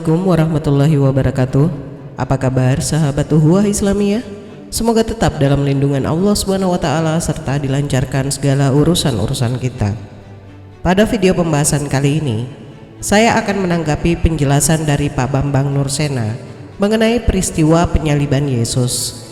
Assalamualaikum warahmatullahi wabarakatuh. Apa kabar sahabat Uhuwah Islamiyah? Semoga tetap dalam lindungan Allah Subhanahu wa taala serta dilancarkan segala urusan-urusan kita. Pada video pembahasan kali ini, saya akan menanggapi penjelasan dari Pak Bambang Nursena mengenai peristiwa penyaliban Yesus.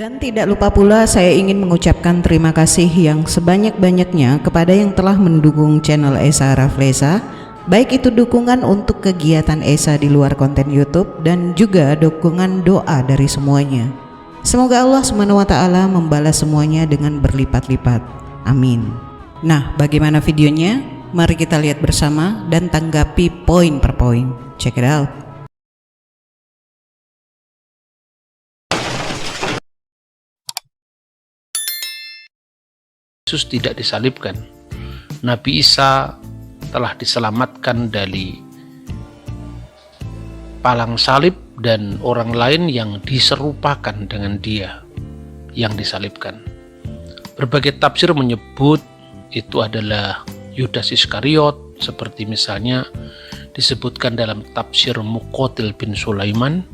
Dan tidak lupa pula saya ingin mengucapkan terima kasih yang sebanyak-banyaknya kepada yang telah mendukung channel Esa Raflesa, baik itu dukungan untuk kegiatan Esa di luar konten YouTube dan juga dukungan doa dari semuanya. Semoga Allah SWT membalas semuanya dengan berlipat-lipat. Amin. Nah, bagaimana videonya? Mari kita lihat bersama dan tanggapi poin per poin. Check it out. Yesus tidak disalibkan. Nabi Isa telah diselamatkan dari palang salib dan orang lain yang diserupakan dengan dia yang disalibkan. Berbagai tafsir menyebut itu adalah Yudas Iskariot, seperti misalnya disebutkan dalam tafsir Muqatil bin Sulaiman.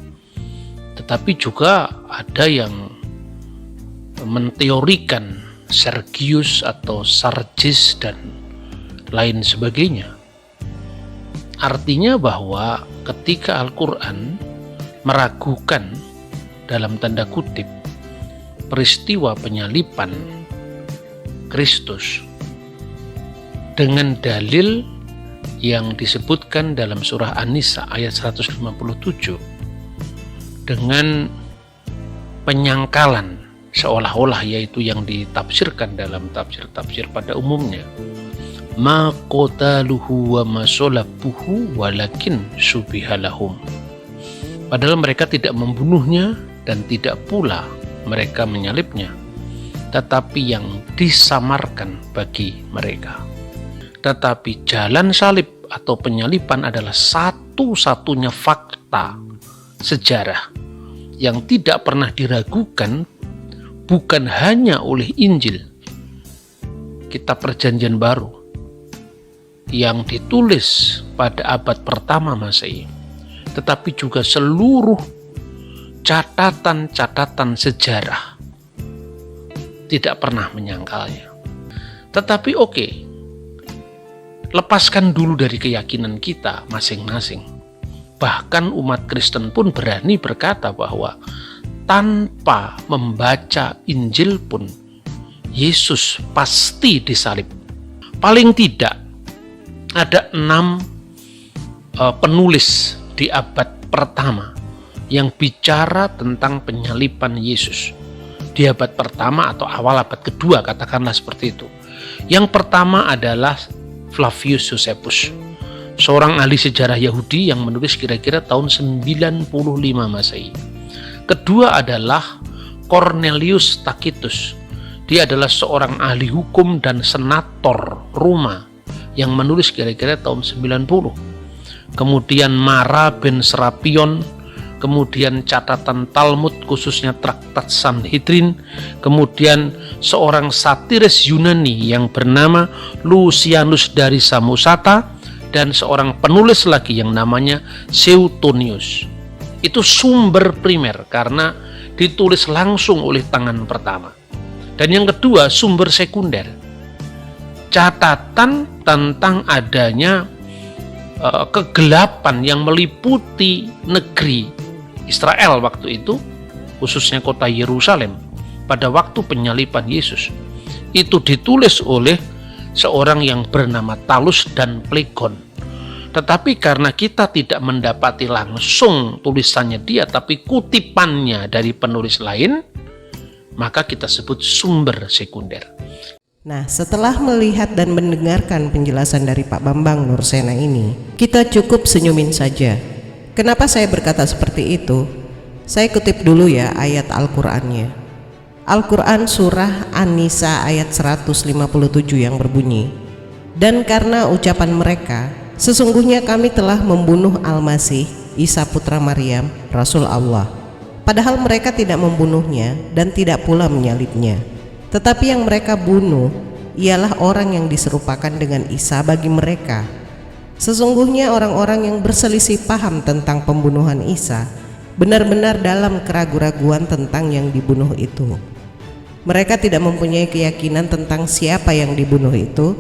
Tetapi juga ada yang menteorikan Sergius atau Sargis dan lain sebagainya. Artinya bahwa ketika Al-Quran meragukan dalam tanda kutip peristiwa penyaliban Kristus dengan dalil yang disebutkan dalam surah An-Nisa ayat 157 dengan penyangkalan seolah-olah, yaitu yang ditafsirkan dalam tafsir-tafsir pada umumnya, ma qataluhu wa ma salabuhu walakin subihalahum. Padahal mereka tidak membunuhnya dan tidak pula mereka menyalibnya, tetapi yang disamarkan bagi mereka. Tetapi jalan salib atau penyaliban adalah satu-satunya fakta sejarah yang tidak pernah diragukan, bukan hanya oleh Injil, kitab Perjanjian Baru yang ditulis pada abad pertama Masehi, tetapi juga seluruh catatan-catatan sejarah tidak pernah menyangkalnya. Tetapi lepaskan dulu dari keyakinan kita masing-masing. Bahkan umat Kristen pun berani berkata bahwa tanpa membaca Injil pun Yesus pasti disalib. Paling tidak ada 6 penulis di abad pertama yang bicara tentang penyaliban Yesus. Di abad pertama atau awal abad kedua, katakanlah seperti itu. Yang pertama adalah Flavius Josephus, seorang ahli sejarah Yahudi yang menulis kira-kira tahun 95 Masehi. Kedua adalah Cornelius Tacitus. Dia adalah seorang ahli hukum dan senator Roma yang menulis kira-kira tahun 90. Kemudian Mara ben Serapion, kemudian catatan Talmud khususnya traktat Sanhedrin, kemudian seorang satiris Yunani yang bernama Lucianus dari Samosata, dan seorang penulis lagi yang namanya Suetonius. Itu sumber primer karena ditulis langsung oleh tangan pertama. Dan yang kedua, sumber sekunder, catatan tentang adanya kegelapan yang meliputi negeri Israel waktu itu, khususnya kota Yerusalem, pada waktu penyaliban Yesus itu ditulis oleh seorang yang bernama Talus dan Plegon. Tetapi karena kita tidak mendapati langsung tulisannya dia, tapi kutipannya dari penulis lain, maka kita sebut sumber sekunder. Nah, setelah melihat dan mendengarkan penjelasan dari Pak Bambang Nursena ini, kita cukup senyumin saja. Kenapa saya berkata seperti itu? Saya kutip dulu ya ayat Al-Qur'annya. Al-Qur'an surah An-Nisa ayat 157 yang berbunyi, "Dan karena ucapan mereka, sesungguhnya kami telah membunuh Al-Masih, Isa putra Maryam, Rasul Allah. Padahal mereka tidak membunuhnya dan tidak pula menyalibnya. Tetapi yang mereka bunuh ialah orang yang diserupakan dengan Isa bagi mereka. Sesungguhnya orang-orang yang berselisih paham tentang pembunuhan Isa benar-benar dalam keraguan-raguan tentang yang dibunuh itu. Mereka tidak mempunyai keyakinan tentang siapa yang dibunuh itu,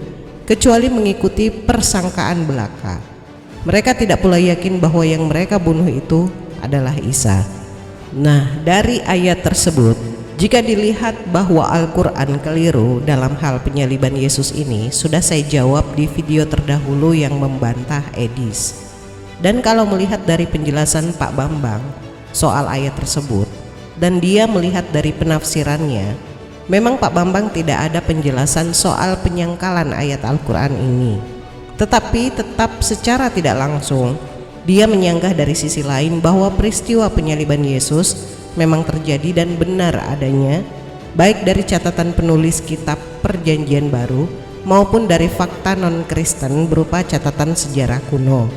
kecuali mengikuti persangkaan belaka. Mereka tidak pula yakin bahwa yang mereka bunuh itu adalah Isa." Nah, dari ayat tersebut, jika dilihat bahwa Al-Quran keliru dalam hal penyaliban Yesus ini, sudah saya jawab di video terdahulu yang membantah Edis. Dan kalau melihat dari penjelasan Pak Bambang soal ayat tersebut, dan dia melihat dari penafsirannya, memang Pak Bambang tidak ada penjelasan soal penyangkalan ayat Al-Quran ini. Tetapi tetap secara tidak langsung, dia menyanggah dari sisi lain bahwa peristiwa penyaliban Yesus memang terjadi dan benar adanya, baik dari catatan penulis kitab Perjanjian Baru maupun dari fakta non-Kristen berupa catatan sejarah kuno.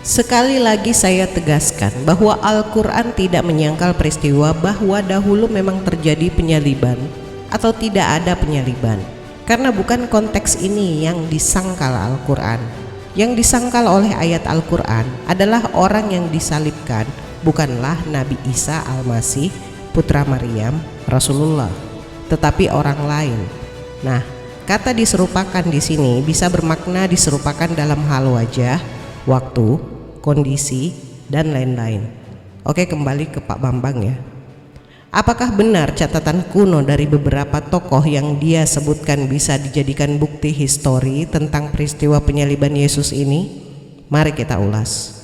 Sekali lagi saya tegaskan bahwa Al-Quran tidak menyangkal peristiwa bahwa dahulu memang terjadi penyaliban atau tidak ada penyaliban, karena bukan konteks ini yang disangkal Al-Quran. Yang disangkal oleh ayat Al-Quran adalah orang yang disalibkan bukanlah Nabi Isa Al-Masih putra Maryam Rasulullah, tetapi orang lain. Nah, kata diserupakan di sini bisa bermakna diserupakan dalam hal wajah, waktu, kondisi, dan lain-lain. Oke, kembali ke Pak Bambang ya. Apakah benar catatan kuno dari beberapa tokoh yang dia sebutkan bisa dijadikan bukti histori tentang peristiwa penyaliban Yesus ini? Mari kita ulas.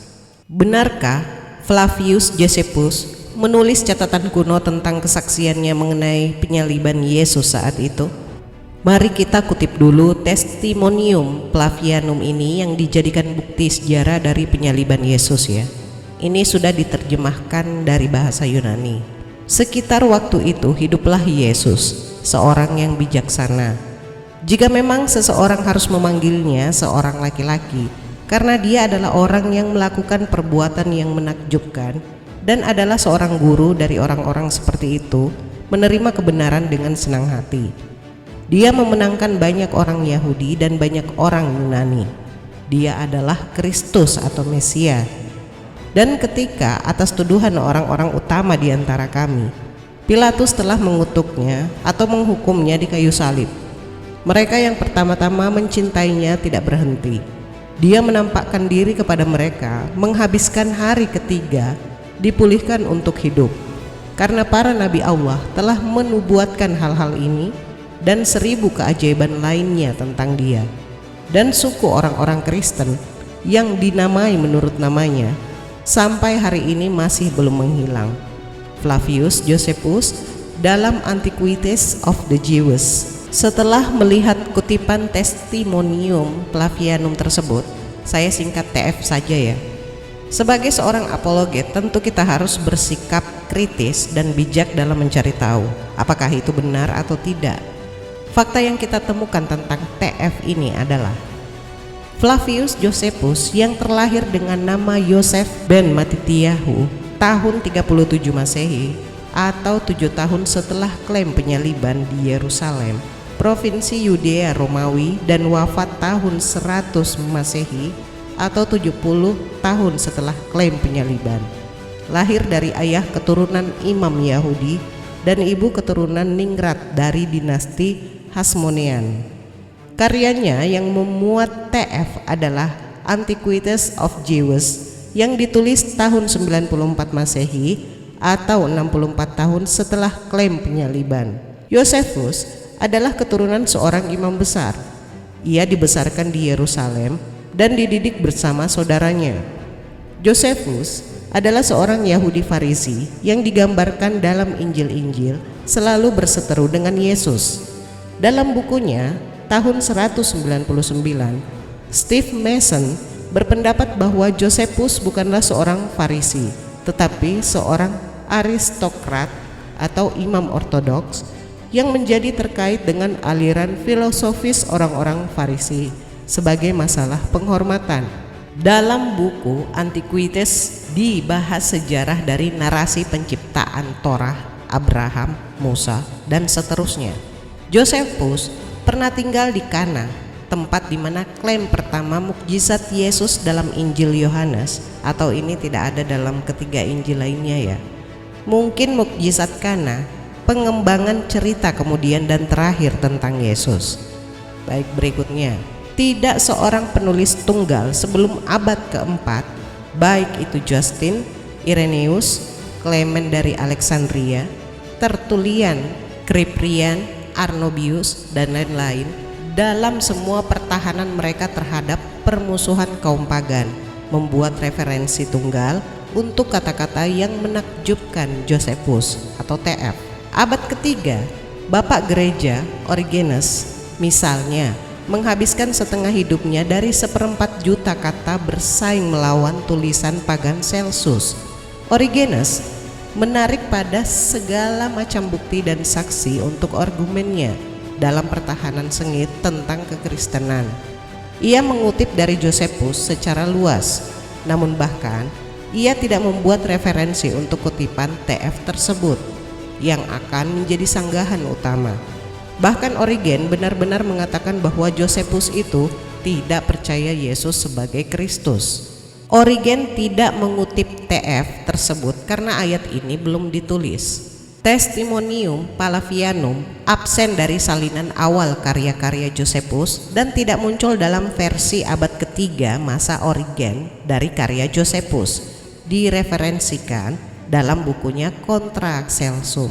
Benarkah Flavius Josephus menulis catatan kuno tentang kesaksiannya mengenai penyaliban Yesus saat itu? Mari kita kutip dulu Testimonium Flavianum ini yang dijadikan bukti sejarah dari penyaliban Yesus ya. Ini sudah diterjemahkan dari bahasa Yunani. Sekitar waktu itu hiduplah Yesus, seorang yang bijaksana. Jika memang seseorang harus memanggilnya seorang laki-laki, karena dia adalah orang yang melakukan perbuatan yang menakjubkan dan adalah seorang guru dari orang-orang seperti itu, menerima kebenaran dengan senang hati. Dia memenangkan banyak orang Yahudi dan banyak orang Yunani. Dia adalah Kristus atau Mesia. Dan ketika atas tuduhan orang-orang utama di antara kami, Pilatus telah mengutuknya atau menghukumnya di kayu salib. Mereka yang pertama-tama mencintainya tidak berhenti. Dia menampakkan diri kepada mereka, menghabiskan hari ketiga, dipulihkan untuk hidup. Karena para nabi Allah telah menubuatkan hal-hal ini dan 1000 keajaiban lainnya tentang dia. Dan suku orang-orang Kristen yang dinamai menurut namanya sampai hari ini masih belum menghilang. Flavius Josephus dalam Antiquities of the Jews, setelah melihat kutipan Testimonium Flavianum tersebut, saya singkat TF saja ya. Sebagai seorang apologet, tentu kita harus bersikap kritis dan bijak dalam mencari tahu apakah itu benar atau tidak. Fakta yang kita temukan tentang TF ini adalah Flavius Josephus yang terlahir dengan nama Yosef ben Matityahu tahun 37 Masehi atau 7 tahun setelah klaim penyaliban di Yerusalem, provinsi Yudea Romawi, dan wafat tahun 100 Masehi atau 70 tahun setelah klaim penyaliban. Lahir dari ayah keturunan imam Yahudi dan ibu keturunan ningrat dari dinasti Hasmonean. Karyanya yang memuat TF adalah Antiquities of Jews yang ditulis tahun 94 Masehi atau 64 tahun setelah klaim penyaliban. Yosefus adalah keturunan seorang imam besar. Ia dibesarkan di Yerusalem dan dididik bersama saudaranya. Yosefus adalah seorang Yahudi Farisi yang digambarkan dalam Injil-Injil selalu berseteru dengan Yesus. Dalam bukunya tahun 199, Steve Mason berpendapat bahwa Josephus bukanlah seorang Farisi, tetapi seorang aristokrat atau imam ortodoks yang menjadi terkait dengan aliran filosofis orang-orang Farisi sebagai masalah penghormatan. Dalam buku Antiquities dibahas sejarah dari narasi penciptaan Torah, Abraham, Musa, dan seterusnya. Josephus pernah tinggal di Kana, tempat di mana klaim pertama mukjizat Yesus dalam Injil Yohanes, atau ini tidak ada dalam ketiga Injil lainnya ya. Mungkin mukjizat Kana, pengembangan cerita kemudian dan terakhir tentang Yesus. Baik, berikutnya, tidak seorang penulis tunggal sebelum abad keempat, baik itu Justin, Irenaeus, Clement dari Alexandria, Tertullian, Cyprian, Arnobius, dan lain-lain, dalam semua pertahanan mereka terhadap permusuhan kaum pagan, membuat referensi tunggal untuk kata-kata yang menakjubkan Josephus atau TF. Abad ketiga, Bapak Gereja Origenes misalnya menghabiskan setengah hidupnya dari 1/4 juta kata bersaing melawan tulisan pagan Celsus. Origenes menarik pada segala macam bukti dan saksi untuk argumennya dalam pertahanan sengit tentang kekristenan. Ia mengutip dari Josephus secara luas, namun bahkan ia tidak membuat referensi untuk kutipan TF tersebut yang akan menjadi sanggahan utama. Bahkan Origen benar-benar mengatakan bahwa Josephus itu tidak percaya Yesus sebagai Kristus. Origen tidak mengutip TF tersebut karena ayat ini belum ditulis. Testimonium Palavianum absen dari salinan awal karya-karya Josephus dan tidak muncul dalam versi abad ketiga masa Origen dari karya Josephus. Direferensikan dalam bukunya Contra Celsum.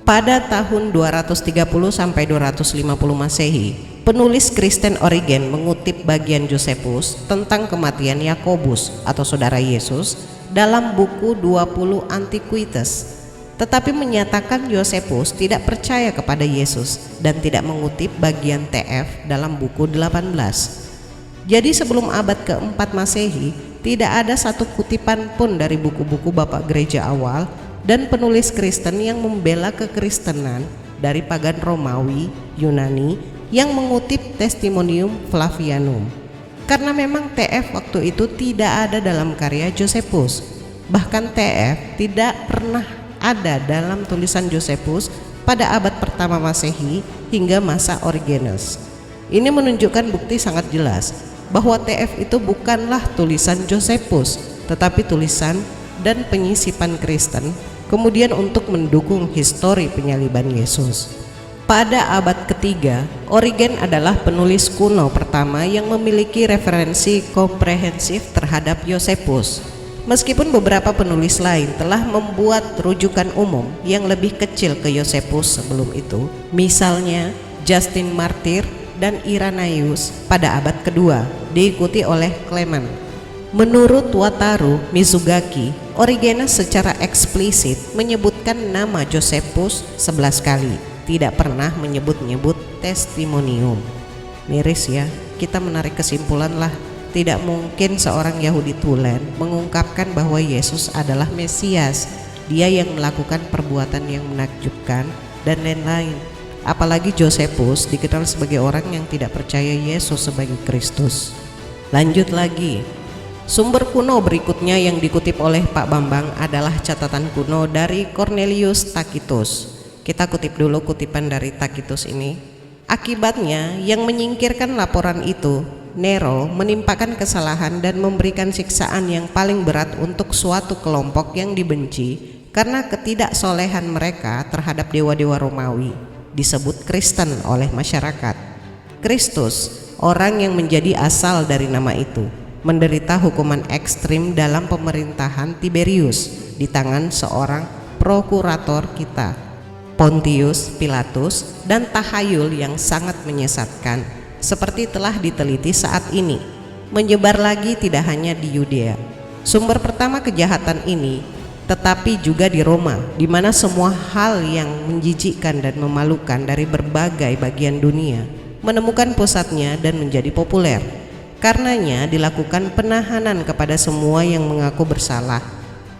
Pada tahun 230 sampai 250 Masehi, penulis Kristen Origen mengutip bagian Josephus tentang kematian Yakobus atau saudara Yesus dalam buku 20 Antiquities, tetapi menyatakan Josephus tidak percaya kepada Yesus dan tidak mengutip bagian TF dalam buku 18. Jadi sebelum abad keempat Masehi, tidak ada satu kutipan pun dari buku-buku Bapak Gereja awal dan penulis Kristen yang membela kekristenan dari pagan Romawi, Yunani yang mengutip Testimonium Flavianum. Karena memang TF waktu itu tidak ada dalam karya Josephus. Bahkan TF tidak pernah ada dalam tulisan Josephus pada abad pertama Masehi hingga masa Origenes. Ini menunjukkan bukti sangat jelas bahwa TF itu bukanlah tulisan Josephus, tetapi tulisan dan penyisipan Kristen kemudian untuk mendukung histori penyaliban Yesus. Pada abad ketiga, Origen adalah penulis kuno pertama yang memiliki referensi komprehensif terhadap Josephus. Meskipun beberapa penulis lain telah membuat rujukan umum yang lebih kecil ke Josephus sebelum itu, misalnya Justin Martyr dan Irenaeus pada abad kedua, diikuti oleh Clement. Menurut Wataru Mizugaki, Origenes secara eksplisit menyebutkan nama Josephus 11 kali, tidak pernah menyebut-nyebut testimonium. Miris ya, kita menarik kesimpulan lah, tidak mungkin seorang Yahudi tulen mengungkapkan bahwa Yesus adalah Mesias, dia yang melakukan perbuatan yang menakjubkan dan lain-lain. Apalagi Josephus dikenal sebagai orang yang tidak percaya Yesus sebagai Kristus. Lanjut lagi. Sumber kuno berikutnya yang dikutip oleh Pak Bambang adalah catatan kuno dari Cornelius Tacitus. Kita kutip dulu kutipan dari Tacitus ini. Akibatnya yang menyingkirkan laporan itu, Nero menimpakan kesalahan dan memberikan siksaan yang paling berat untuk suatu kelompok yang dibenci karena ketidaksolehan mereka terhadap dewa-dewa Romawi, disebut Kristen oleh masyarakat. Kristus, orang yang menjadi asal dari nama itu, menderita hukuman ekstrim dalam pemerintahan Tiberius di tangan seorang prokurator kita, Pontius Pilatus, dan tahayul yang sangat menyesatkan, seperti telah diteliti saat ini, menyebar lagi tidak hanya di Yudea. Sumber pertama kejahatan ini tetapi juga di Roma, di mana semua hal yang menjijikkan dan memalukan dari berbagai bagian dunia menemukan pusatnya dan menjadi populer. Karenanya dilakukan penahanan kepada semua yang mengaku bersalah.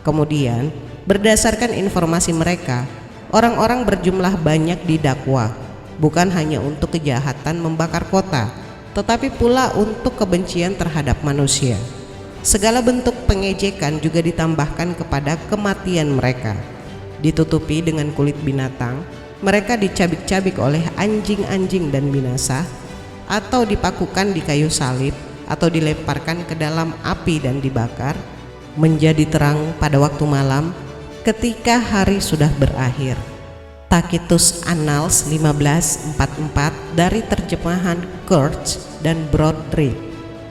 Kemudian berdasarkan informasi mereka, orang-orang berjumlah banyak didakwa, bukan hanya untuk kejahatan membakar kota, tetapi pula untuk kebencian terhadap manusia. Segala bentuk pengejekan juga ditambahkan kepada kematian mereka. Ditutupi dengan kulit binatang, mereka dicabik-cabik oleh anjing-anjing dan binasa, atau dipakukan di kayu salib, atau dilemparkan ke dalam api dan dibakar, menjadi terang pada waktu malam ketika hari sudah berakhir. Tacitus Annals 1544 dari terjemahan Kurtz dan Broderick.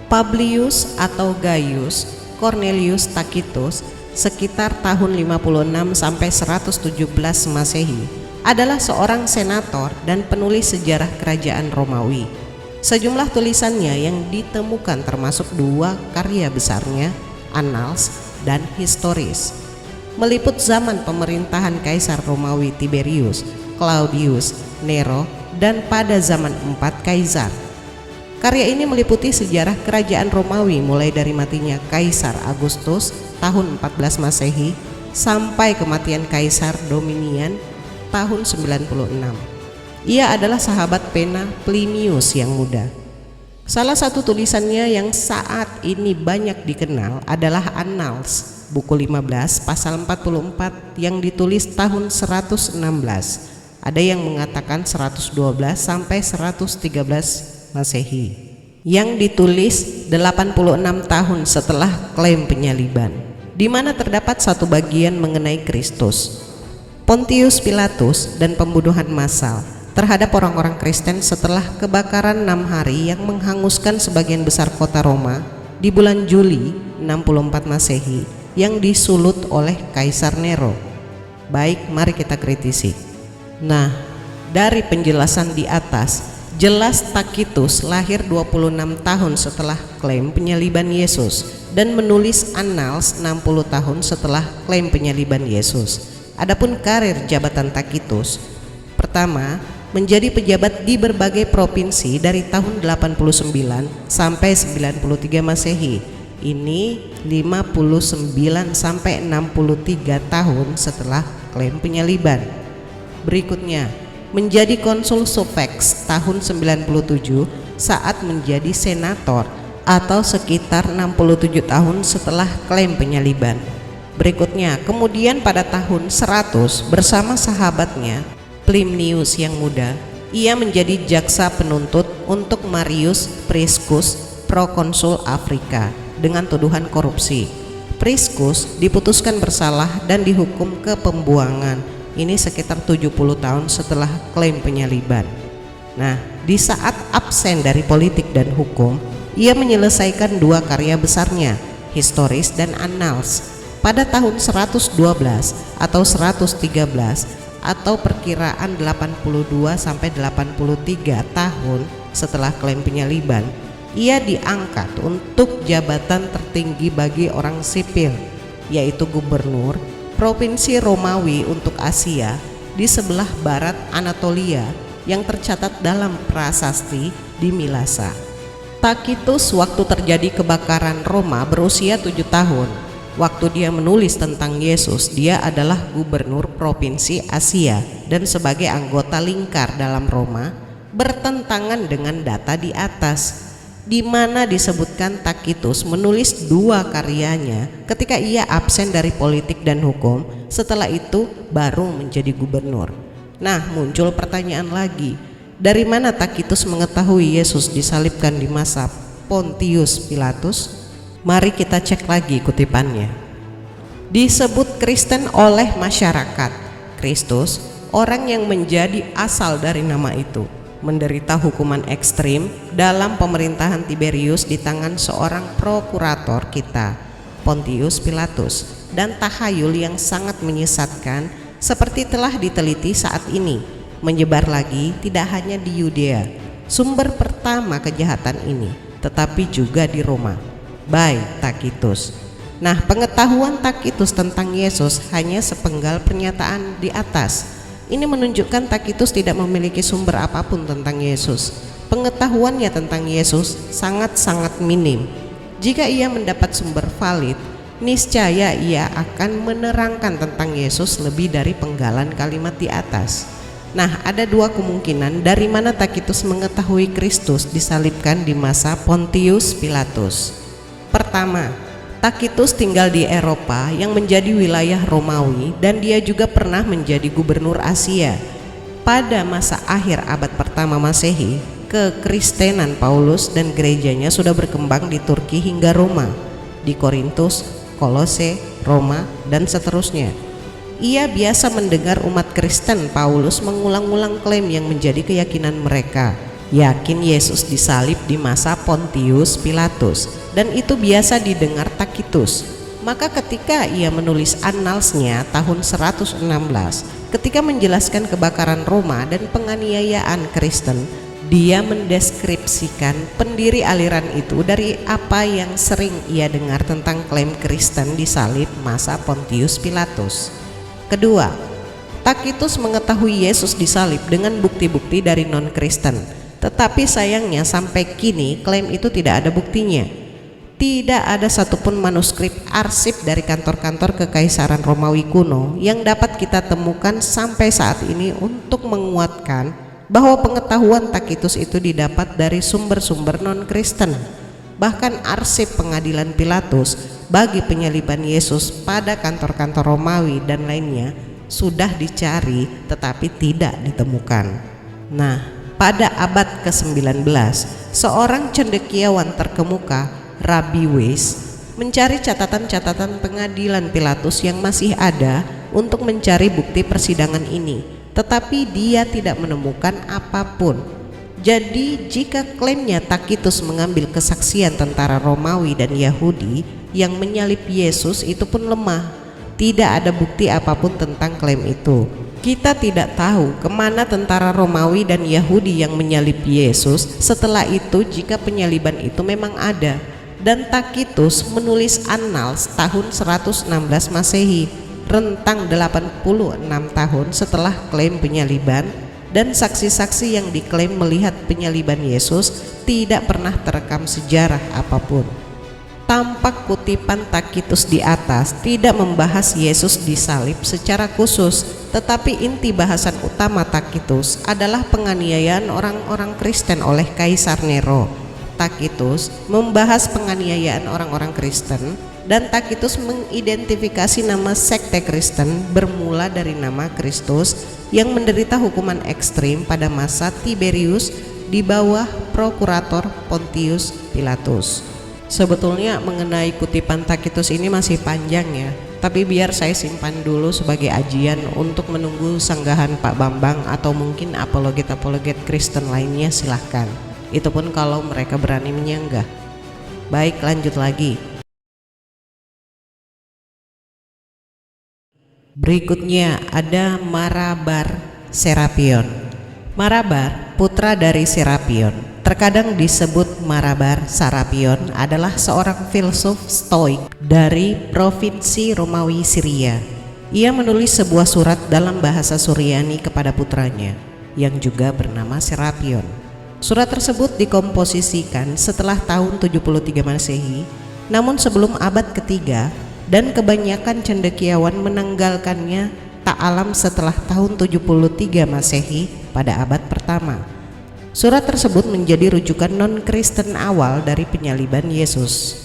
Publius atau Gaius Cornelius Tacitus sekitar tahun 56 sampai 117 Masehi adalah seorang senator dan penulis sejarah kerajaan Romawi. Sejumlah tulisannya yang ditemukan termasuk dua karya besarnya, Annals dan Historis, meliput zaman pemerintahan Kaisar Romawi Tiberius, Claudius, Nero, dan pada zaman 4 Kaisar. Karya ini meliputi sejarah kerajaan Romawi mulai dari matinya Kaisar Agustus tahun 14 Masehi sampai kematian Kaisar Domitian tahun 96. Ia adalah sahabat pena Plinius yang muda. Salah satu tulisannya yang saat ini banyak dikenal adalah Annals, buku 15 pasal 44 yang ditulis tahun 116. Ada yang mengatakan 112 sampai 113 Masehi, yang ditulis 86 tahun setelah klaim penyaliban, di mana terdapat satu bagian mengenai Kristus, Pontius Pilatus, dan pembunuhan massal terhadap orang-orang Kristen setelah kebakaran 6 hari yang menghanguskan sebagian besar kota Roma di bulan Juli 64 Masehi yang disulut oleh Kaisar Nero. Baik, mari kita kritisi. Nah, dari penjelasan di atas jelas Tacitus lahir 26 tahun setelah klaim penyaliban Yesus dan menulis Annals 60 tahun setelah klaim penyaliban Yesus. Adapun karir jabatan Tacitus, pertama, menjadi pejabat di berbagai provinsi dari tahun 89 sampai 93 Masehi. Ini 59 sampai 63 tahun setelah klaim penyaliban. Berikutnya, menjadi konsul Suffex tahun 97 saat menjadi senator, atau sekitar 67 tahun setelah klaim penyaliban. Berikutnya, kemudian pada tahun 100 bersama sahabatnya Plinius yang muda, ia menjadi jaksa penuntut untuk Marius Priscus, prokonsul Afrika, dengan tuduhan korupsi. Priscus diputuskan bersalah dan dihukum ke pembuangan. Ini sekitar 70 tahun setelah klaim penyaliban. Nah, di saat absen dari politik dan hukum, ia menyelesaikan dua karya besarnya, Historis dan Annals, pada tahun 112 atau 113 atau perkiraan 82 sampai 83 tahun setelah klaim penyaliban. Ia diangkat untuk jabatan tertinggi bagi orang sipil, yaitu gubernur provinsi Romawi untuk Asia di sebelah barat Anatolia yang tercatat dalam prasasti di Milasa. Tacitus waktu terjadi kebakaran Roma berusia 7 tahun. Waktu dia menulis tentang Yesus, dia adalah gubernur provinsi Asia dan sebagai anggota lingkar dalam Roma, bertentangan dengan data di atas, di mana disebutkan Tacitus menulis dua karyanya ketika ia absen dari politik dan hukum, setelah itu baru menjadi gubernur. Nah, muncul pertanyaan lagi, dari mana Tacitus mengetahui Yesus disalibkan di masa Pontius Pilatus? Mari kita cek lagi kutipannya. Disebut Kristen oleh masyarakat. Kristus, orang yang menjadi asal dari nama itu, menderita hukuman ekstrim dalam pemerintahan Tiberius di tangan seorang prokurator kita, Pontius Pilatus, dan tahayul yang sangat menyesatkan seperti telah diteliti saat ini, menyebar lagi tidak hanya di Yudea, sumber pertama kejahatan ini, tetapi juga di Roma, by Tacitus. Nah, pengetahuan Tacitus tentang Yesus hanya sepenggal pernyataan di atas. Ini menunjukkan Tacitus tidak memiliki sumber apapun tentang Yesus. Pengetahuannya tentang Yesus sangat-sangat minim. Jika ia mendapat sumber valid, niscaya ia akan menerangkan tentang Yesus lebih dari penggalan kalimat di atas. Nah, ada dua kemungkinan dari mana Tacitus mengetahui Kristus disalibkan di masa Pontius Pilatus. Pertama, Tacitus tinggal di Eropa yang menjadi wilayah Romawi dan dia juga pernah menjadi gubernur Asia. Pada masa akhir abad pertama Masehi, kekristenan Paulus dan gerejanya sudah berkembang di Turki hingga Roma, di Korintus, Kolose, Roma, dan seterusnya. Ia biasa mendengar umat Kristen Paulus mengulang-ulang klaim yang menjadi keyakinan mereka, yakin Yesus disalib di masa Pontius Pilatus, dan itu biasa didengar Tacitus. Maka ketika ia menulis Annalsnya tahun 116, ketika menjelaskan kebakaran Roma dan penganiayaan Kristen, dia mendeskripsikan pendiri aliran itu dari apa yang sering ia dengar tentang klaim Kristen disalib masa Pontius Pilatus. Kedua, Tacitus mengetahui Yesus disalib dengan bukti-bukti dari non-Kristen, tetapi sayangnya sampai kini klaim itu tidak ada buktinya. Tidak ada satupun manuskrip arsip dari kantor-kantor kekaisaran Romawi kuno yang dapat kita temukan sampai saat ini untuk menguatkan bahwa pengetahuan Tacitus itu didapat dari sumber-sumber non-Kristen. Bahkan arsip pengadilan Pilatus bagi penyaliban Yesus pada kantor-kantor Romawi dan lainnya sudah dicari tetapi tidak ditemukan. Nah, pada abad ke-19, seorang cendekiawan terkemuka, Rabbi Weiss, mencari catatan-catatan pengadilan Pilatus yang masih ada untuk mencari bukti persidangan ini, tetapi dia tidak menemukan apapun. Jadi jika klaimnya Tacitus mengambil kesaksian tentara Romawi dan Yahudi yang menyalib Yesus itu pun lemah. Tidak ada bukti apapun tentang klaim itu. Kita tidak tahu kemana tentara Romawi dan Yahudi yang menyalib Yesus setelah itu jika penyaliban itu memang ada. Dan Tacitus menulis Annals tahun 116 Masehi, rentang 86 tahun setelah klaim penyaliban, dan saksi-saksi yang diklaim melihat penyaliban Yesus tidak pernah terekam sejarah apapun. Tampak kutipan Tacitus di atas tidak membahas Yesus disalib secara khusus, tetapi inti bahasan utama Tacitus adalah penganiayaan orang-orang Kristen oleh Kaisar Nero. Tacitus membahas penganiayaan orang-orang Kristen, dan Tacitus mengidentifikasi nama sekte Kristen bermula dari nama Kristus yang menderita hukuman ekstrim pada masa Tiberius di bawah prokurator Pontius Pilatus. Sebetulnya mengenai kutipan Tacitus ini masih panjang ya, tapi biar saya simpan dulu sebagai ajian untuk menunggu sanggahan Pak Bambang atau mungkin apologet-apologet Kristen lainnya, silahkan. Itu pun kalau mereka berani menyanggah. Baik, lanjut lagi. Berikutnya ada Marabar Serapion. Marabar, putra dari Serapion, terkadang disebut Marabar Serapion, adalah seorang filsuf Stoik dari provinsi Romawi Syria. Ia menulis sebuah surat dalam bahasa Suryani kepada putranya yang juga bernama Serapion. Surat tersebut dikomposisikan setelah tahun 73 Masehi, namun sebelum abad ketiga, dan kebanyakan cendekiawan menanggalkannya tak alam setelah tahun 73 Masehi pada abad pertama. Surat tersebut menjadi rujukan non-Kristen awal dari penyaliban Yesus.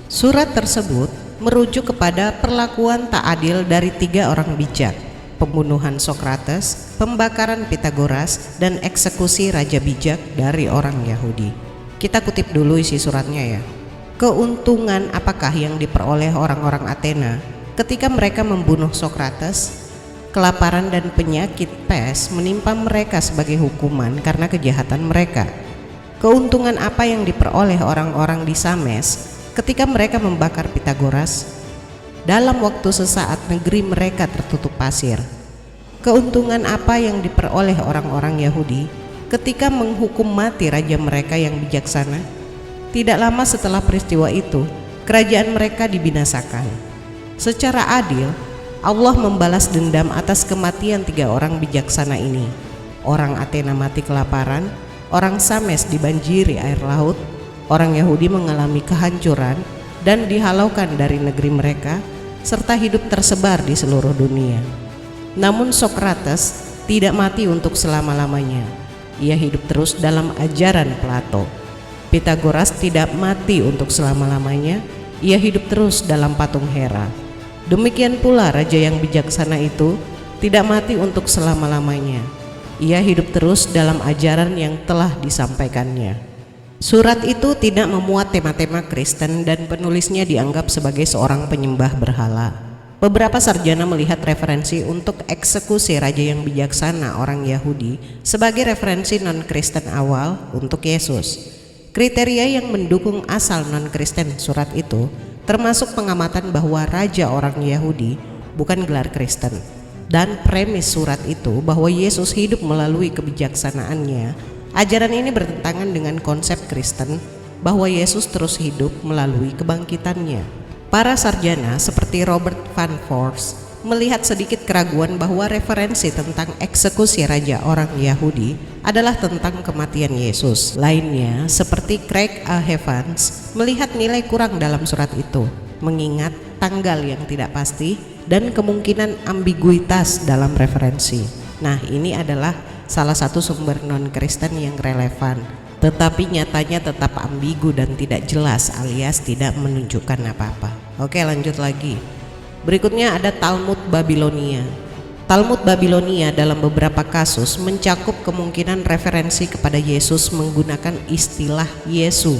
Surat tersebut merujuk kepada perlakuan tak adil dari 3 orang bijak, pembunuhan Sokrates, pembakaran Pitagoras, dan eksekusi raja bijak dari orang Yahudi. Kita kutip dulu isi suratnya ya. Keuntungan apakah yang diperoleh orang-orang Athena ketika mereka membunuh Sokrates? Kelaparan dan penyakit pes menimpa mereka sebagai hukuman karena kejahatan mereka. Keuntungan apa yang diperoleh orang-orang di Sames ketika mereka membakar Pitagoras? Dalam waktu sesaat negeri mereka tertutup pasir. Keuntungan apa yang diperoleh orang-orang Yahudi ketika menghukum mati raja mereka yang bijaksana? Tidak lama setelah peristiwa itu, kerajaan mereka dibinasakan. Secara adil, Allah membalas dendam atas kematian 3 orang bijaksana ini. Orang Athena mati kelaparan, orang Sames dibanjiri air laut, orang Yahudi mengalami kehancuran dan dihalaukan dari negeri mereka, serta hidup tersebar di seluruh dunia. Namun Sokrates tidak mati untuk selama-lamanya. Ia hidup terus dalam ajaran Plato. Pythagoras tidak mati untuk selama-lamanya. Ia hidup terus dalam patung Hera. Demikian pula raja yang bijaksana itu tidak mati untuk selama-lamanya. Ia hidup terus dalam ajaran yang telah disampaikannya. Surat itu tidak memuat tema-tema Kristen dan penulisnya dianggap sebagai seorang penyembah berhala. Beberapa sarjana melihat referensi untuk eksekusi raja yang bijaksana orang Yahudi sebagai referensi non-Kristen awal untuk Yesus. Kriteria yang mendukung asal non-Kristen surat itu termasuk pengamatan bahwa raja orang Yahudi bukan gelar Kristen, dan premis surat itu bahwa Yesus hidup melalui kebijaksanaannya. Ajaran ini bertentangan dengan konsep Kristen bahwa Yesus terus hidup melalui kebangkitannya. Para sarjana seperti Robert Van Voorst melihat sedikit keraguan bahwa referensi tentang eksekusi raja orang Yahudi adalah tentang kematian Yesus. Lainnya seperti Craig A. Evans melihat nilai kurang dalam surat itu, mengingat tanggal yang tidak pasti dan kemungkinan ambiguitas dalam referensi. Nah, ini adalah salah satu sumber non-Kristen yang relevan, tetapi nyatanya tetap ambigu dan tidak jelas alias tidak menunjukkan apa-apa. Oke, lanjut lagi. Berikutnya ada Talmud Babilonia. Talmud Babilonia dalam beberapa kasus mencakup kemungkinan referensi kepada Yesus menggunakan istilah Yesu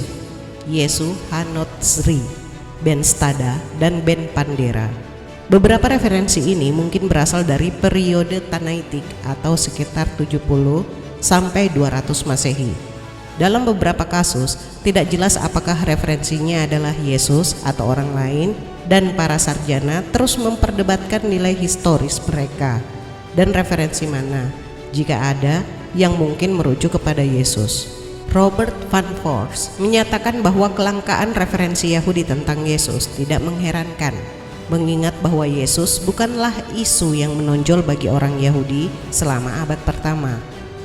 Hanotsri, Ben Stada, dan Ben Pandera. Beberapa referensi ini mungkin berasal dari periode Tanaitik atau sekitar 70 sampai 200 Masehi. Dalam beberapa kasus, tidak jelas apakah referensinya adalah Yesus atau orang lain, dan para sarjana terus memperdebatkan nilai historis mereka dan referensi mana, jika ada, yang mungkin merujuk kepada Yesus. Robert Van Voorst menyatakan bahwa kelangkaan referensi Yahudi tentang Yesus tidak mengherankan, mengingat bahwa Yesus bukanlah isu yang menonjol bagi orang Yahudi selama abad pertama.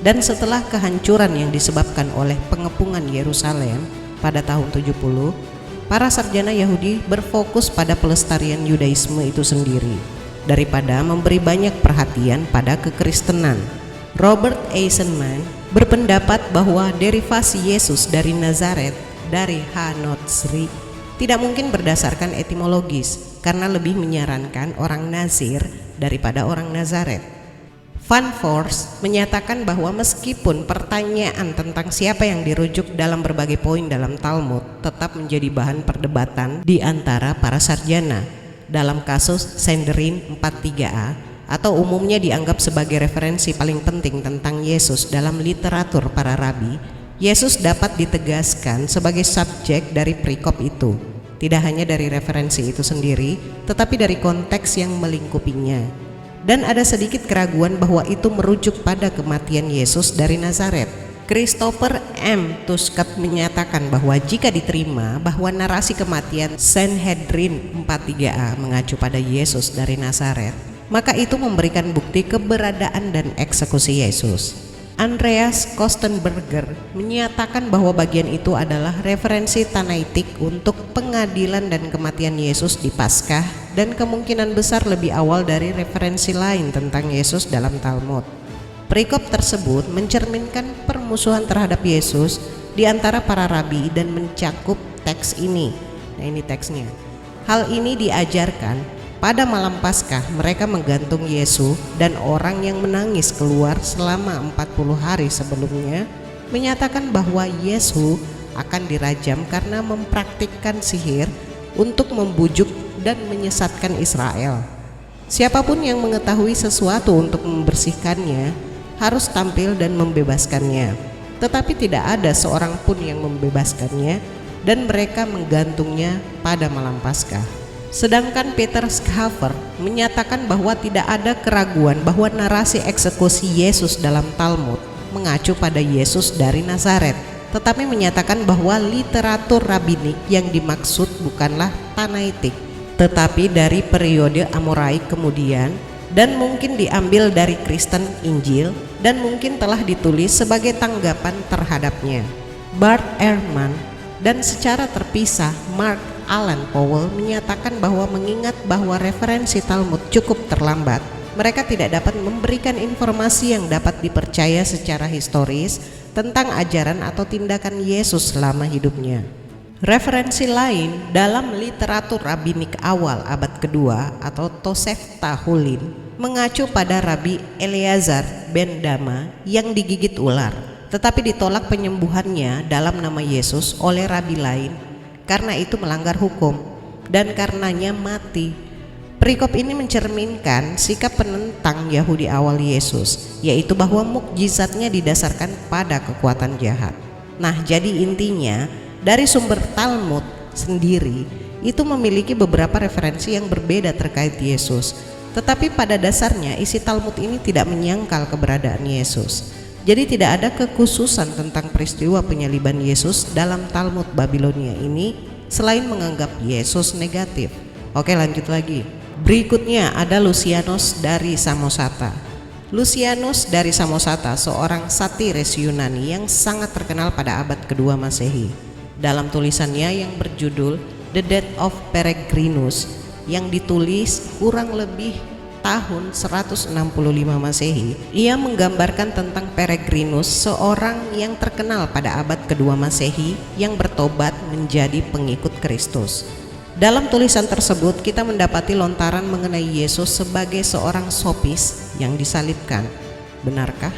Dan setelah kehancuran yang disebabkan oleh pengepungan Yerusalem pada tahun 70, para sarjana Yahudi berfokus pada pelestarian Yudaisme itu sendiri daripada memberi banyak perhatian pada kekristenan. Robert Eisenman berpendapat bahwa derivasi Yesus dari Nazaret dari Hanotsri tidak mungkin berdasarkan etimologis, karena lebih menyarankan orang Nazir daripada orang Nazaret. Van Voorst menyatakan bahwa meskipun pertanyaan tentang siapa yang dirujuk dalam berbagai poin dalam Talmud tetap menjadi bahan perdebatan di antara para sarjana, dalam kasus Sanhedrin 43a atau umumnya dianggap sebagai referensi paling penting tentang Yesus dalam literatur para rabi, Yesus dapat ditegaskan sebagai subjek dari perikop itu, tidak hanya dari referensi itu sendiri, tetapi dari konteks yang melingkupinya. Dan ada sedikit keraguan bahwa itu merujuk pada kematian Yesus dari Nazaret. Christopher M. Tuskat menyatakan bahwa jika diterima bahwa narasi kematian Sanhedrin 43a mengacu pada Yesus dari Nazaret, maka itu memberikan bukti keberadaan dan eksekusi Yesus. Andreas Kostenberger menyatakan bahwa bagian itu adalah referensi Tanaitik untuk pengadilan dan kematian Yesus di Paskah, dan kemungkinan besar lebih awal dari referensi lain tentang Yesus dalam Talmud. Perikop tersebut mencerminkan permusuhan terhadap Yesus di antara para rabi dan mencakup teks ini. Nah, ini teksnya. Hal ini diajarkan pada malam Paskah mereka menggantung Yesus, dan orang yang menangis keluar selama 40 hari sebelumnya menyatakan bahwa Yesus akan dirajam karena mempraktikkan sihir untuk membujuk dan menyesatkan Israel. Siapapun yang mengetahui sesuatu untuk membersihkannya harus tampil dan membebaskannya, tetapi tidak ada seorang pun yang membebaskannya, dan mereka menggantungnya pada malam Paskah. Sedangkan Peter Schaeffer menyatakan bahwa tidak ada keraguan bahwa narasi eksekusi Yesus dalam Talmud mengacu pada Yesus dari Nazaret, tetapi menyatakan bahwa literatur rabbinik yang dimaksud bukanlah Tanaitik, tetapi dari periode Amoraik kemudian, dan mungkin diambil dari Kristen Injil dan mungkin telah ditulis sebagai tanggapan terhadapnya. Bart Ehrman dan secara terpisah Mark Alan Powell menyatakan bahwa mengingat bahwa referensi Talmud cukup terlambat, mereka tidak dapat memberikan informasi yang dapat dipercaya secara historis tentang ajaran atau tindakan Yesus selama hidupnya. Referensi lain dalam literatur rabbinik awal abad kedua atau Tosefta Hulin mengacu pada Rabi Eleazar ben Dama yang digigit ular, tetapi ditolak penyembuhannya dalam nama Yesus oleh rabi lain karena itu melanggar hukum dan karenanya mati. Perikop ini mencerminkan sikap penentang Yahudi awal Yesus, yaitu bahwa mukjizatnya didasarkan pada kekuatan jahat. Nah, jadi intinya dari sumber Talmud sendiri itu memiliki beberapa referensi yang berbeda terkait Yesus, tetapi pada dasarnya isi Talmud ini tidak menyangkal keberadaan Yesus. Jadi tidak ada kekhususan tentang peristiwa penyaliban Yesus dalam Talmud Babilonia ini selain menganggap Yesus negatif. Oke, lanjut lagi. Berikutnya ada Lucianus dari Samosata. Lucianus dari Samosata seorang satiris Yunani yang sangat terkenal pada abad kedua Masehi. Dalam tulisannya yang berjudul The Death of Peregrinus yang ditulis kurang lebih tahun 165 Masehi, ia menggambarkan tentang Peregrinus, seorang yang terkenal pada abad kedua Masehi yang bertobat menjadi pengikut Kristus. Dalam tulisan tersebut kita mendapati lontaran mengenai Yesus sebagai seorang sopis yang disalibkan. Benarkah?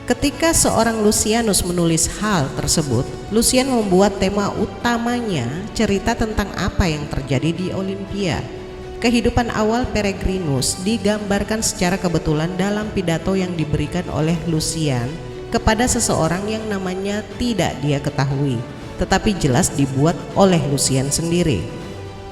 Ketika seorang Lucianus menulis hal tersebut, Lucian membuat tema utamanya cerita tentang apa yang terjadi di Olimpia. Kehidupan awal Peregrinus digambarkan secara kebetulan dalam pidato yang diberikan oleh Lucian kepada seseorang yang namanya tidak dia ketahui, tetapi jelas dibuat oleh Lucian sendiri.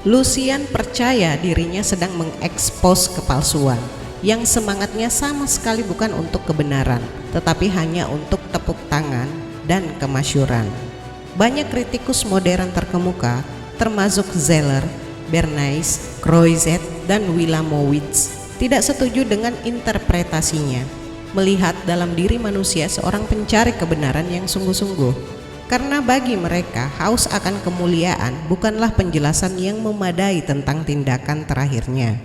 Lucian percaya dirinya sedang mengekspos kepalsuan yang semangatnya sama sekali bukan untuk kebenaran, tetapi hanya untuk tepuk tangan dan kemasyhuran. Banyak kritikus modern terkemuka, termasuk Zeller, Bernays, Croizet, dan Wilamowitz tidak setuju dengan interpretasinya, melihat dalam diri manusia seorang pencari kebenaran yang sungguh-sungguh. Karena bagi mereka haus akan kemuliaan bukanlah penjelasan yang memadai tentang tindakan terakhirnya.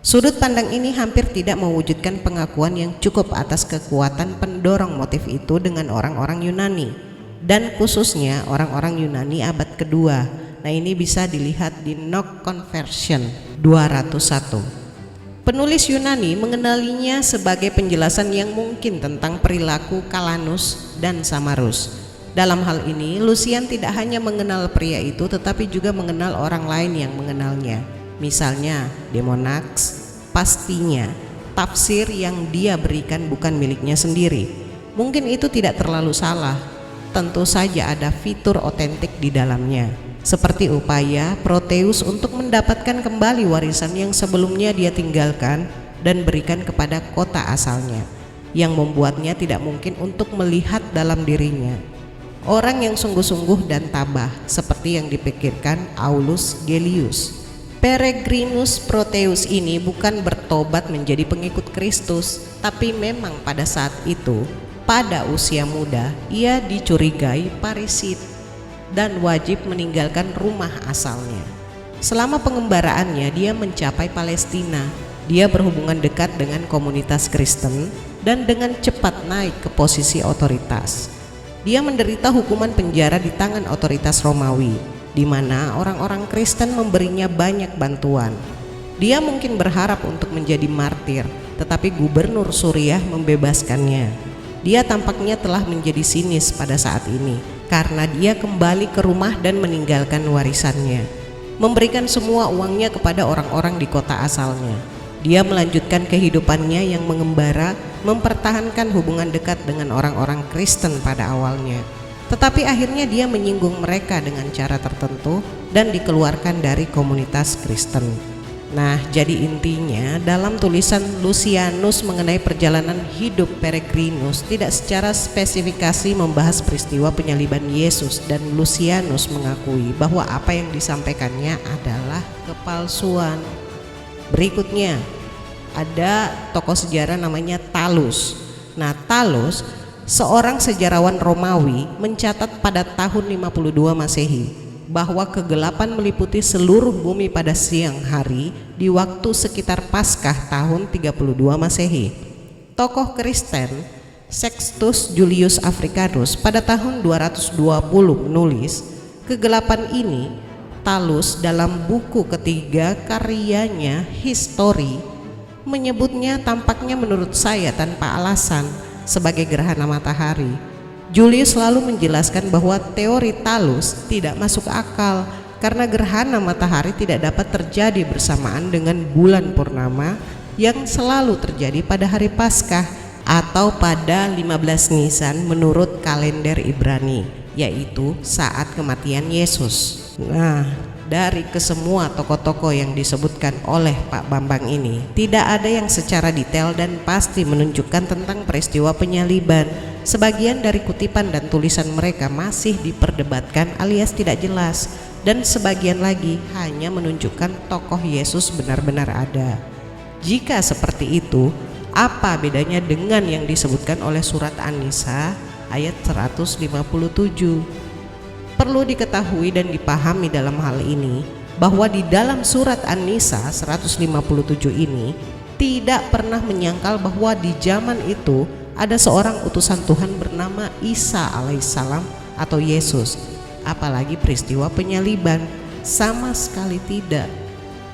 Sudut pandang ini hampir tidak mewujudkan pengakuan yang cukup atas kekuatan pendorong motif itu dengan orang-orang Yunani, dan khususnya orang-orang Yunani abad kedua. Nah, ini bisa dilihat di Knock Conversion 201. Penulis Yunani mengenalinya sebagai penjelasan yang mungkin tentang perilaku Kalanus dan Samarus. Dalam hal ini, Lucian tidak hanya mengenal pria itu tetapi juga mengenal orang lain yang mengenalnya. Misalnya, Demonax, pastinya tafsir yang dia berikan bukan miliknya sendiri. Mungkin itu tidak terlalu salah. Tentu saja ada fitur otentik di dalamnya, seperti upaya Proteus untuk mendapatkan kembali warisan yang sebelumnya dia tinggalkan dan berikan kepada kota asalnya, yang membuatnya tidak mungkin untuk melihat dalam dirinya orang yang sungguh-sungguh dan tabah seperti yang dipikirkan Aulus Gellius. Peregrinus Proteus ini bukan bertobat menjadi pengikut Kristus, tapi memang pada saat itu, pada usia muda, ia dicurigai parasit dan wajib meninggalkan rumah asalnya. Selama pengembaraannya dia mencapai Palestina. Dia berhubungan dekat dengan komunitas Kristen dan dengan cepat naik ke posisi otoritas. Dia menderita hukuman penjara di tangan otoritas Romawi, di mana orang-orang Kristen memberinya banyak bantuan. Dia mungkin berharap untuk menjadi martir, tetapi gubernur Suriah membebaskannya. Dia tampaknya telah menjadi sinis pada saat ini karena dia kembali ke rumah dan meninggalkan warisannya, memberikan semua uangnya kepada orang-orang di kota asalnya. Dia melanjutkan kehidupannya yang mengembara, mempertahankan hubungan dekat dengan orang-orang Kristen pada awalnya. Tetapi akhirnya dia menyinggung mereka dengan cara tertentu dan dikeluarkan dari komunitas Kristen. Nah, jadi intinya dalam tulisan Lucianus mengenai perjalanan hidup Peregrinus tidak secara spesifikasi membahas peristiwa penyaliban Yesus, dan Lucianus mengakui bahwa apa yang disampaikannya adalah kepalsuan. Berikutnya ada tokoh sejarah namanya Talus. Nah, Talus seorang sejarawan Romawi mencatat pada tahun 52 Masehi bahwa kegelapan meliputi seluruh bumi pada siang hari di waktu sekitar Paskah tahun 32 Masehi. Tokoh Kristen Sextus Julius Africanus pada tahun 220 menulis kegelapan ini. Talus dalam buku ketiga karyanya History menyebutnya tampaknya menurut saya tanpa alasan sebagai gerhana matahari. Julius selalu menjelaskan bahwa teori Talus tidak masuk akal karena gerhana matahari tidak dapat terjadi bersamaan dengan bulan purnama yang selalu terjadi pada hari Paskah atau pada 15 Nisan menurut kalender Ibrani, yaitu saat kematian Yesus. Nah, dari kesemua tokoh-tokoh yang disebutkan oleh Pak Bambang ini, tidak ada yang secara detail dan pasti menunjukkan tentang peristiwa penyaliban. Sebagian dari kutipan dan tulisan mereka masih diperdebatkan alias tidak jelas, dan sebagian lagi hanya menunjukkan tokoh Yesus benar-benar ada. Jika seperti itu, apa bedanya dengan yang disebutkan oleh surat An-Nisa ayat 157? Perlu diketahui dan dipahami dalam hal ini bahwa di dalam surat An-Nisa 157 ini tidak pernah menyangkal bahwa di zaman itu ada seorang utusan Tuhan bernama Isa alaihissalam atau Yesus, apalagi peristiwa penyaliban, sama sekali tidak.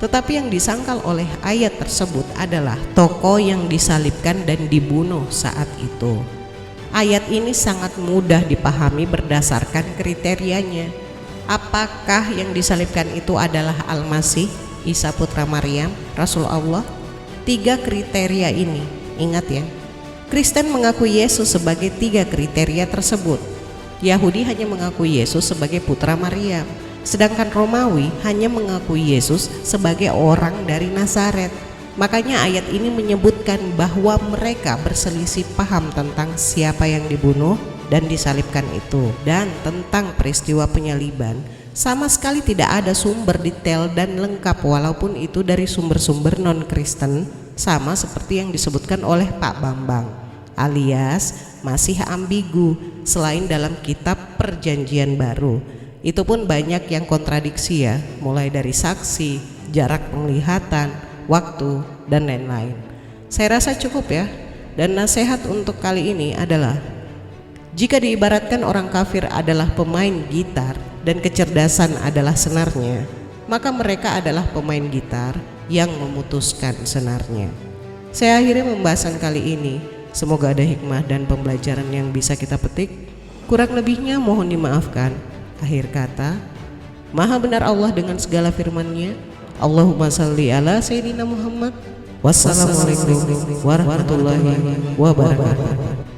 Tetapi yang disangkal oleh ayat tersebut adalah tokoh yang disalibkan dan dibunuh saat itu. Ayat ini sangat mudah dipahami berdasarkan kriterianya. Apakah yang disalibkan itu adalah Al-Masih, Isa putra Maryam, Rasul Allah? 3 kriteria ini, ingat ya. Kristen mengakui Yesus sebagai 3 kriteria tersebut. Yahudi hanya mengakui Yesus sebagai putra Maryam, sedangkan Romawi hanya mengakui Yesus sebagai orang dari Nazaret. Makanya ayat ini menyebutkan bahwa mereka berselisih paham tentang siapa yang dibunuh dan disalibkan itu, dan tentang peristiwa penyaliban sama sekali tidak ada sumber detail dan lengkap, walaupun itu dari sumber-sumber non-Kristen, sama seperti yang disebutkan oleh Pak Bambang, alias masih ambigu. Selain dalam kitab Perjanjian Baru, itu pun banyak yang kontradiksi ya, mulai dari saksi, jarak penglihatan, waktu, dan lain-lain. Saya rasa cukup ya. Dan nasihat untuk kali ini adalah, jika diibaratkan orang kafir adalah pemain gitar dan kecerdasan adalah senarnya, maka mereka adalah pemain gitar yang memutuskan senarnya. Saya akhiri pembahasan kali ini. Semoga ada hikmah dan pembelajaran yang bisa kita petik. Kurang lebihnya mohon dimaafkan. Akhir kata, Maha benar Allah dengan segala firman-Nya. Allahumma salli ala Sayyidina Muhammad. Wassalamualaikum warahmatullahi wabarakatuh.